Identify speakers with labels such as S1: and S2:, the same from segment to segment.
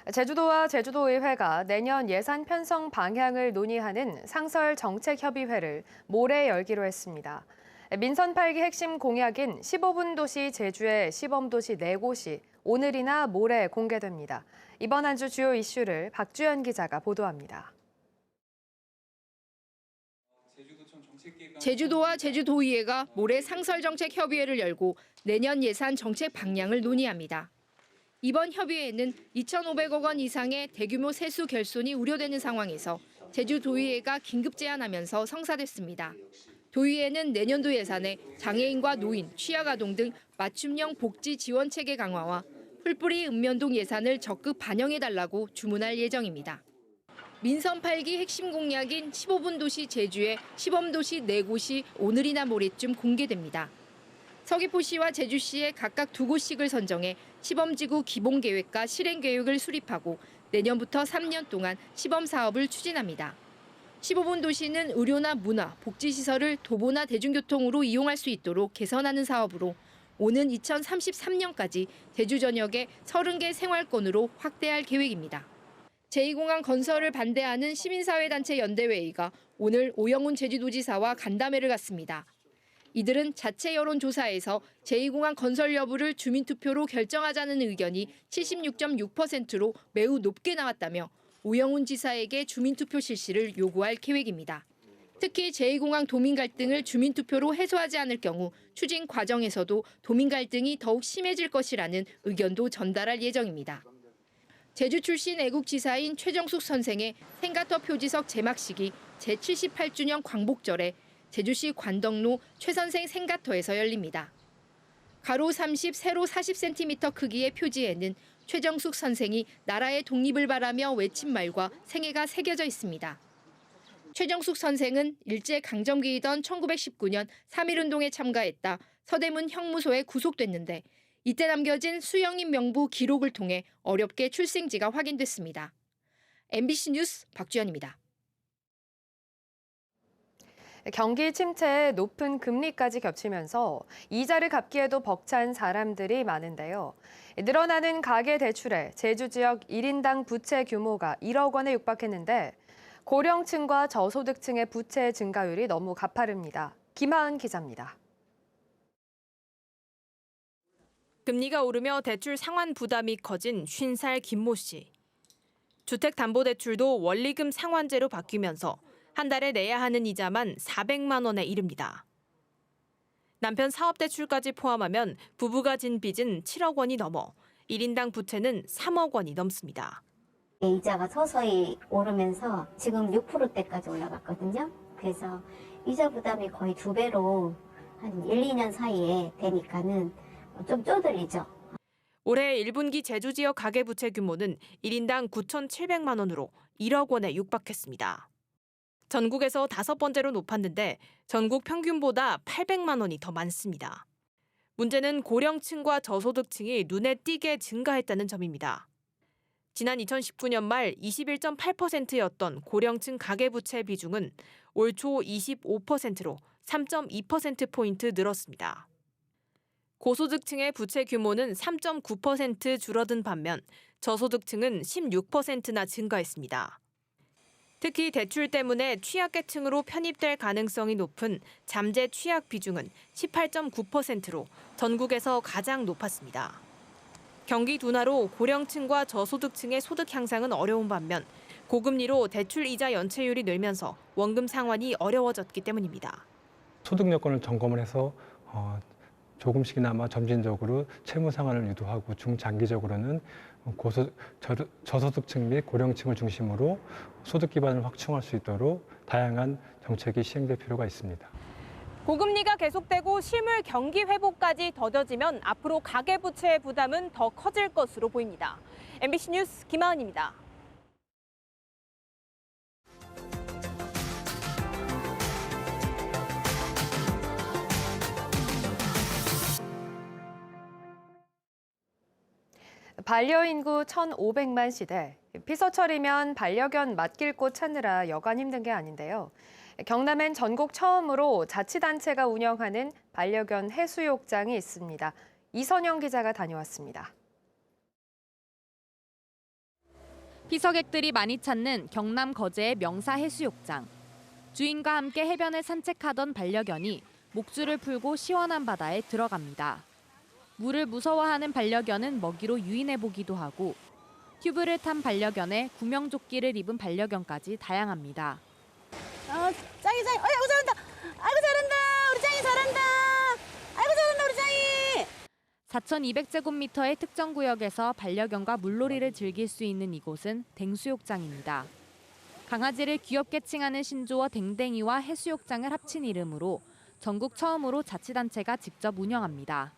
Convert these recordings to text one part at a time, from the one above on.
S1: 제주도와 제주도의회가 내년 예산 편성 방향을 논의하는 상설정책협의회를 모레 열기로 했습니다. 민선 8기 핵심 공약인 15분 도시 제주의 시범도시 4곳이 오늘이나 모레 공개됩니다. 이번 한 주 주요 이슈를 박주연 기자가 보도합니다.
S2: 제주도와 제주도의회가 모레 상설정책협의회를 열고 내년 예산 정책 방향을 논의합니다. 이번 협의회는 2,500억 원 이상의 대규모 세수 결손이 우려되는 상황에서 제주도의회가 긴급 제안하면서 성사됐습니다. 도의회는 내년도 예산에 장애인과 노인, 취약아동 등 맞춤형 복지 지원 체계 강화와 풀뿌리 읍면동 예산을 적극 반영해달라고 주문할 예정입니다. 민선 8기 핵심 공약인 15분 도시 제주의 시범도시 4곳이 오늘이나 모레쯤 공개됩니다. 서귀포시와 제주시에 각각 2곳씩을 선정해 시범지구 기본계획과 실행계획을 수립하고 내년부터 3년 동안 시범 사업을 추진합니다. 15분 도시는 의료나 문화, 복지시설을 도보나 대중교통으로 이용할 수 있도록 개선하는 사업으로 오는 2033년까지 제주 전역에 30개 생활권으로 확대할 계획입니다. 제2공항 건설을 반대하는 시민사회단체 연대회의가 오늘 오영훈 제주도지사와 간담회를 갖습니다. 이들은 자체 여론조사에서 제2공항 건설 여부를 주민투표로 결정하자는 의견이 76.6%로 매우 높게 나왔다며 오영훈 지사에게 주민투표 실시를 요구할 계획입니다. 특히 제2공항 도민 갈등을 주민투표로 해소하지 않을 경우 추진 과정에서도 도민 갈등이 더욱 심해질 것이라는 의견도 전달할 예정입니다. 제주 출신 애국지사인 최정숙 선생의 생가터 표지석 제막식이 제78주년 광복절에 제주시 관덕로 최선생 생가터에서 열립니다. 가로 30, 세로 40cm 크기의 표지에는 최정숙 선생이 나라의 독립을 바라며 외친 말과 생애가 새겨져 있습니다. 최정숙 선생은 일제강점기이던 1919년 3.1운동에 참가했다 서대문 형무소에 구속됐는데 이때 남겨진 수영인 명부 기록을 통해 어렵게 출생지가 확인됐습니다. MBC 뉴스 박주연입니다.
S1: 경기 침체에 높은 금리까지 겹치면서 이자를 갚기에도 벅찬 사람들이 많은데요. 늘어나는 가계 대출에 제주 지역 1인당 부채 규모가 1억 원에 육박했는데 고령층과 저소득층의 부채 증가율이 너무 가파릅니다. 김하은 기자입니다.
S3: 금리가 오르며 대출 상환 부담이 커진 50살 김모 씨. 주택담보대출도 원리금 상환제로 바뀌면서 한 달에 내야 하는 이자만 400만 원에 이릅니다. 남편 사업대출까지 포함하면 부부가 진 빚은 7억 원이 넘어 1인당 부채는 3억 원이 넘습니다.
S4: 이자가 서서히 오르면서 지금 6%대까지 올라갔거든요. 그래서 이자 부담이 거의 2배로 한 1, 2년 사이에 되니까는 좀 쪼들리죠.
S3: 올해 1분기 제주 지역 가계부채 규모는 1인당 9,700만 원으로 1억 원에 육박했습니다. 전국에서 5번째로 높았는데 전국 평균보다 800만 원이 더 많습니다. 문제는 고령층과 저소득층이 눈에 띄게 증가했다는 점입니다. 지난 2019년 말 21.8%였던 고령층 가계부채 비중은 올 초 25%로 3.2%포인트 늘었습니다. 고소득층의 부채 규모는 3.9% 줄어든 반면 저소득층은 16%나 증가했습니다. 특히 대출 때문에 취약계층으로 편입될 가능성이 높은 잠재 취약 비중은 18.9%로 전국에서 가장 높았습니다. 경기 둔화로 고령층과 저소득층의 소득 향상은 어려운 반면 고금리로 대출 이자 연체율이 늘면서 원금 상환이 어려워졌기 때문입니다.
S5: 소득 여건을 점검을 해서 조금씩이나마 점진적으로 채무 상환을 유도하고 중장기적으로는 저소득층 및 고령층을 중심으로 소득 기반을 확충할 수 있도록 다양한 정책이 시행될 필요가 있습니다.
S3: 고금리가 계속되고 실물 경기 회복까지 더뎌지면 앞으로 가계부채의 부담은 더 커질 것으로 보입니다. MBC 뉴스 김하은입니다.
S1: 반려인구 1,500만 시대. 피서철이면 반려견 맡길 곳 찾느라 여간 힘든 게 아닌데요. 경남엔 전국 처음으로 자치단체가 운영하는 반려견 해수욕장이 있습니다. 이선영 기자가 다녀왔습니다.
S3: 피서객들이 많이 찾는 경남 거제의 명사 해수욕장. 주인과 함께 해변을 산책하던 반려견이 목줄을 풀고 시원한 바다에 들어갑니다. 물을 무서워하는 반려견은 먹이로 유인해보기도 하고 튜브를 탄 반려견에 구명조끼를 입은 반려견까지 다양합니다.
S6: 짱이. 아이고 잘한다. 아이고 잘한다. 우리 짱이 잘한다. 아이고 잘한다 우리 짱이.
S3: 4,200제곱미터의 특정 구역에서 반려견과 물놀이를 즐길 수 있는 이곳은 댕수욕장입니다. 강아지를 귀엽게 칭하는 신조어 댕댕이와 해수욕장을 합친 이름으로 전국 처음으로 자치단체가 직접 운영합니다.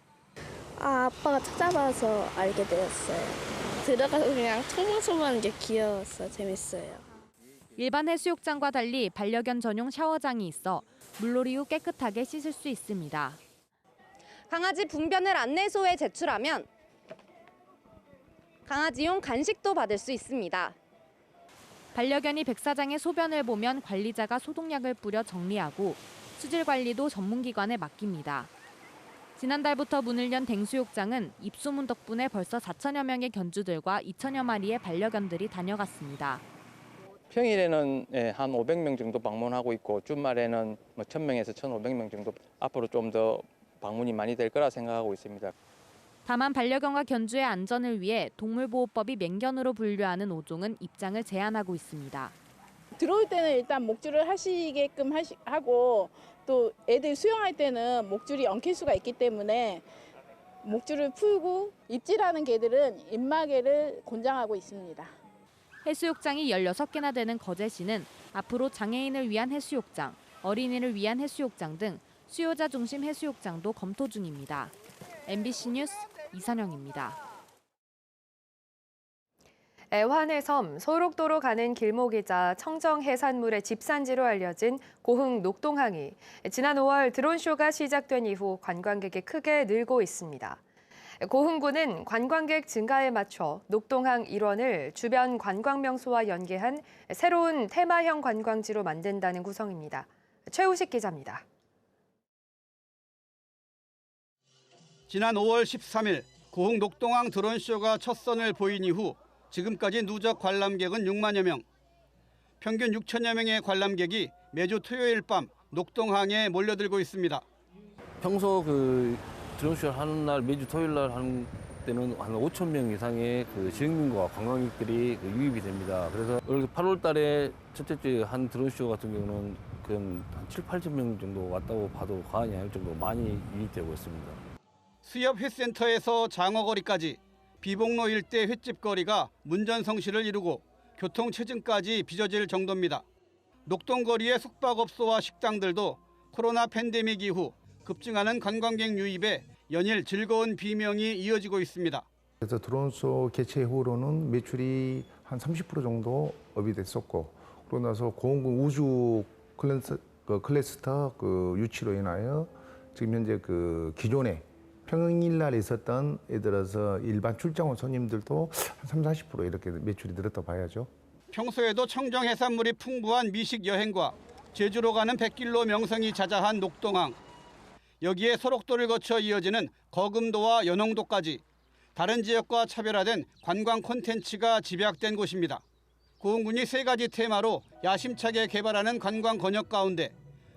S7: 아빠가 찾아봐서 알게 되었어요. 들어가서 그냥 청소만 게 귀여웠어. 재밌어요.
S3: 일반 해수욕장과 달리 반려견 전용 샤워장이 있어 물놀이 후 깨끗하게 씻을 수 있습니다.
S8: 강아지 분변을 안내소에 제출하면 강아지용 간식도 받을 수 있습니다.
S3: 반려견이 백사장의 소변을 보면 관리자가 소독약을 뿌려 정리하고 수질 관리도 전문기관에 맡깁니다. 지난달부터 문을 연 댕수욕장은 입소문 덕분에 벌써 4천여 명의 견주들과 2천여 마리의 반려견들이 다녀갔습니다.
S9: 평일에는 한 500명 정도 방문하고 있고 주말에는 1,000명에서 1,500명 정도 앞으로 좀 더 방문이 많이 될 거라 생각하고 있습니다.
S3: 다만 반려견과 견주의 안전을 위해 동물보호법이 맹견으로 분류하는 5종은 입장을 제한하고 있습니다.
S10: 들어올 때는 일단 목줄을 하시게끔 하고 또 애들 수영할 때는 목줄이 엉킬 수가 있기 때문에 목줄을 풀고 입질하는 개들은 입마개를 권장하고 있습니다.
S3: 해수욕장이 16개나 되는 거제시는 앞으로 장애인을 위한 해수욕장, 어린이를 위한 해수욕장 등 수요자 중심 해수욕장도 검토 중입니다. MBC 뉴스 이선영입니다.
S1: 애환의 섬, 소록도로 가는 길목이자 청정 해산물의 집산지로 알려진 고흥 녹동항이 지난 5월 드론쇼가 시작된 이후 관광객이 크게 늘고 있습니다. 고흥구는 관광객 증가에 맞춰 녹동항 일원을 주변 관광명소와 연계한 새로운 테마형 관광지로 만든다는 구성입니다. 최우식 기자입니다.
S11: 지난 5월 13일 고흥 녹동항 드론쇼가 첫 선을 보인 이후 지금까지 누적 관람객은 6만여 명. 평균 6천여 명의 관람객이 매주 토요일 밤 녹동항에 몰려들고 있습니다.
S12: 평소 드론쇼 하는 날 매주 토요일 날 하는 때는 한 5천 명 이상의 지역민과 관광객들이 유입이 됩니다. 그래서 올 8월 달에 첫째 주에 한 드론쇼 같은 경우는 한 7, 8천 명 정도 왔다고 봐도 과언이 아닐 정도로 많이 유입되고 있습니다.
S11: 수협 회센터에서 장어거리까지 비봉로 일대 횟집거리가 문전성시를 이루고 교통체증까지 빚어질 정도입니다. 녹동거리의 숙박업소와 식당들도 코로나 팬데믹 이후 급증하는 관광객 유입에 연일 즐거운 비명이 이어지고 있습니다.
S13: 그래서 드론쇼 개최 이후로는 매출이 한 30% 정도 업이 됐었고, 그러고 나서 고흥군 우주 클래스터 유치로 인하여 지금 현재 기존에 평일날 있었던 예를 들어서 일반 출장 온 손님들도 한 30-40% 이렇게 매출이 늘었다 봐야죠.
S11: 평소에도 청정 해산물이 풍부한 미식 여행과 제주로 가는 백길로 명성이 자자한 녹동항. 여기에 소록도를 거쳐 이어지는 거금도와 연홍도까지 다른 지역과 차별화된 관광 콘텐츠가 집약된 곳입니다. 고흥군이 3가지 테마로 야심차게 개발하는 관광 권역 가운데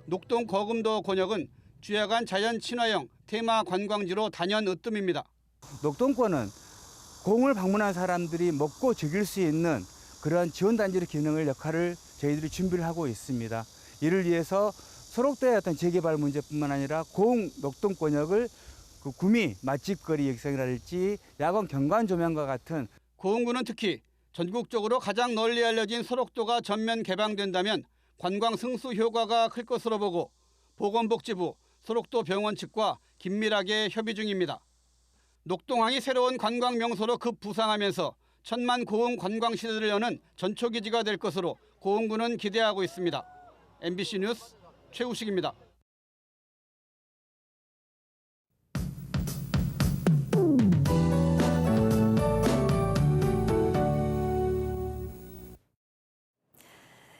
S11: 녹동 거금도 권역은 주야간 자연 친화형 테마 관광지로 단연 으뜸입니다.
S14: 녹동권은 고흥을 방문한 사람들이 먹고 즐길 수 있는 그러한 지원단지로 기능을 역할을 저희들이 준비를 하고 있습니다. 이를 위해서 소록도의 어떤 재개발 문제뿐만 아니라 고흥 녹동권역을 구미 맛집거리 육성이랄지 야광 경관 조명과 같은
S11: 고흥군은 특히 전국적으로 가장 널리 알려진 소록도가 전면 개방된다면 관광 승수 효과가 클 것으로 보고 보건복지부, 소록도 병원 측과 긴밀하게 협의 중입니다. 녹동항이 새로운 관광 명소로 급부상하면서 천만 고흥 관광 시대를 여는 전초기지가 될 것으로 고흥군은 기대하고 있습니다. MBC 뉴스 최우식입니다.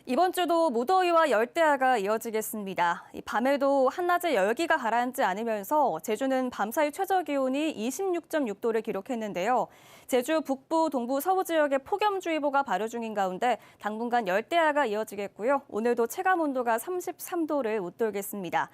S15: 이번 주도 무더위와 열대야가 이어지겠습니다. 밤에도 한낮에 열기가 가라앉지 않으면서 제주는 밤사이 최저기온이 26.6도를 기록했는데요. 제주 북부, 동부, 서부 지역에 폭염주의보가 발효 중인 가운데 당분간 열대야가 이어지겠고요. 오늘도 체감온도가 33도를 웃돌겠습니다.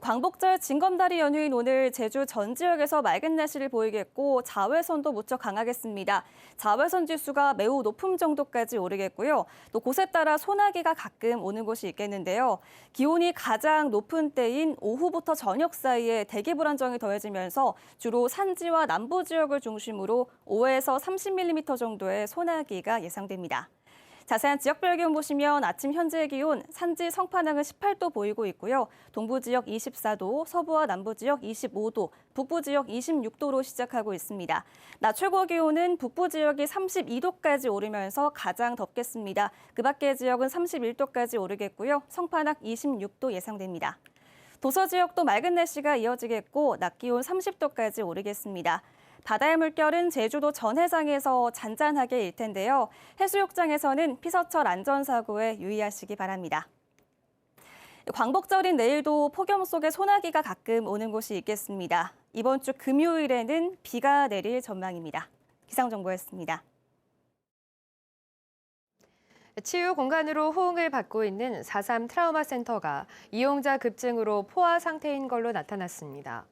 S15: 광복절 징검다리 연휴인 오늘 제주 전 지역에서 맑은 날씨를 보이겠고 자외선도 무척 강하겠습니다. 자외선 지수가 매우 높음 정도까지 오르겠고요. 또 곳에 따라 소나기가 가끔 오는 곳이 있겠는데요. 기온이 가장 높은 때인 오후부터 저녁 사이에 대기 불안정이 더해지면서 주로 산지와 남부 지역을 중심으로 5에서 30mm 정도의 소나기가 예상됩니다. 자세한 지역별 기온 보시면 아침 현재 기온 산지 성판항은 18도 보이고 있고요. 동부 지역 24도, 서부와 남부 지역 25도, 북부 지역 26도로 시작하고 있습니다. 낮 최고 기온은 북부 지역이 32도까지 오르면서 가장 덥겠습니다. 그 밖의 지역은 31도까지 오르겠고요. 성판항 26도 예상됩니다. 도서 지역도 맑은 날씨가 이어지겠고 낮 기온 30도까지 오르겠습니다. 바다의 물결은 제주도 전 해상에서 잔잔하게 일 텐데요. 해수욕장에서는 피서철 안전사고에 유의하시기 바랍니다. 광복절인 내일도 폭염 속에 소나기가 가끔 오는 곳이 있겠습니다. 이번 주 금요일에는 비가 내릴 전망입니다. 기상정보였습니다.
S1: 치유 공간으로 호응을 받고 있는 4.3 트라우마 센터가 이용자 급증으로 포화 상태인 걸로 나타났습니다.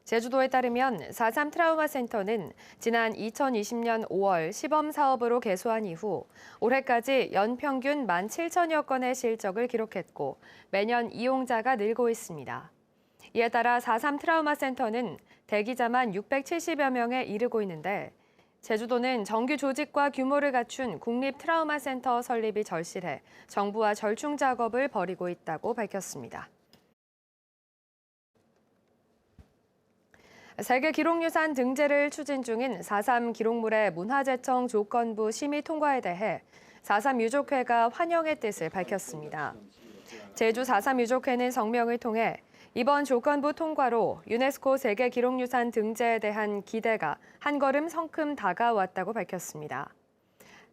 S1: 제주도에 따르면 4.3 트라우마 센터는 지난 2020년 5월 시범 사업으로 개소한 이후 올해까지 연평균 17,000여 건의 실적을 기록했고 매년 이용자가 늘고 있습니다. 이에 따라 4.3 트라우마 센터는 대기자만 670여 명에 이르고 있는데 제주도는 정규 조직과 규모를 갖춘 국립 트라우마 센터 설립이 절실해 정부와 절충 작업을 벌이고 있다고 밝혔습니다. 세계 기록유산 등재를 추진 중인 4.3 기록물의 문화재청 조건부 심의 통과에 대해 4.3 유족회가 환영의 뜻을 밝혔습니다. 제주 4.3 유족회는 성명을 통해 이번 조건부 통과로 유네스코 세계 기록유산 등재에 대한 기대가 한 걸음 성큼 다가왔다고 밝혔습니다.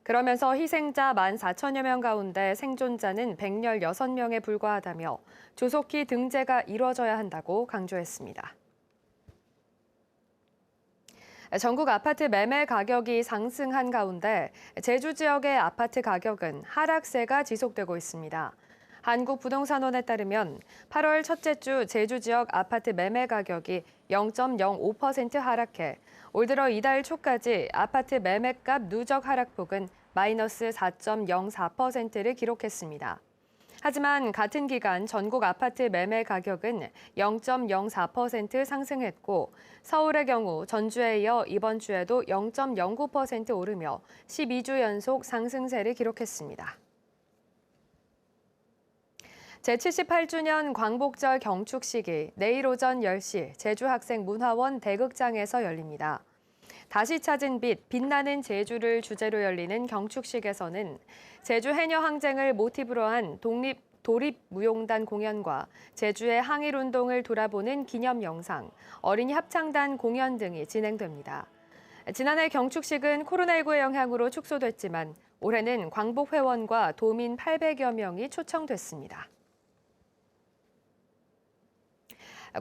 S1: 그러면서 희생자 14,000여 명 가운데 생존자는 116명에 불과하다며 조속히 등재가 이루어져야 한다고 강조했습니다. 전국 아파트 매매 가격이 상승한 가운데 제주 지역의 아파트 가격은 하락세가 지속되고 있습니다. 한국부동산원에 따르면 8월 첫째 주 제주 지역 아파트 매매 가격이 0.05% 하락해 올 들어 이달 초까지 아파트 매매값 누적 하락폭은 마이너스 4.04%를 기록했습니다. 하지만 같은 기간 전국 아파트 매매 가격은 0.04% 상승했고 서울의 경우 전주에 이어 이번 주에도 0.09% 오르며 12주 연속 상승세를 기록했습니다. 제78주년 광복절 경축식이 내일 오전 10시 제주학생문화원 대극장에서 열립니다. 다시 찾은 빛, 빛나는 제주를 주제로 열리는 경축식에서는 제주 해녀 항쟁을 모티브로 한 도립무용단 공연과 제주의 항일운동을 돌아보는 기념 영상, 어린이 합창단 공연 등이 진행됩니다. 지난해 경축식은 코로나19의 영향으로 축소됐지만 올해는 광복회원과 도민 800여 명이 초청됐습니다.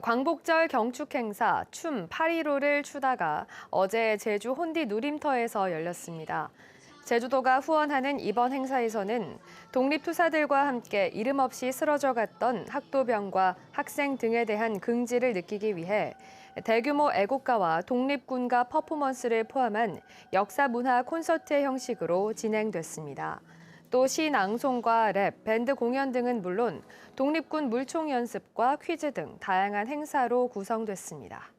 S1: 광복절 경축 행사 춤 8.15를 추다가 어제 제주 혼디 누림터에서 열렸습니다. 제주도가 후원하는 이번 행사에서는 독립투사들과 함께 이름 없이 쓰러져 갔던 학도병과 학생 등에 대한 긍지를 느끼기 위해 대규모 애국가와 독립군가 퍼포먼스를 포함한 역사문화 콘서트 형식으로 진행됐습니다. 또 시낭송과 랩, 밴드 공연 등은 물론 독립군 물총 연습과 퀴즈 등 다양한 행사로 구성됐습니다.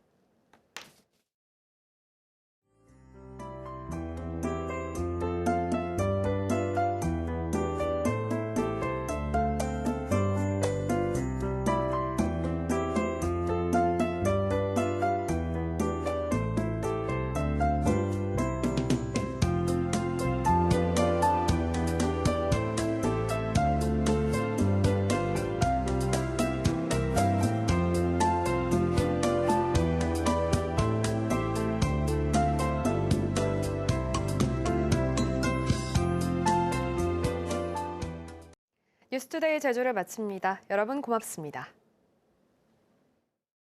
S1: 뉴스투데이 제주를 마칩니다. 여러분 고맙습니다.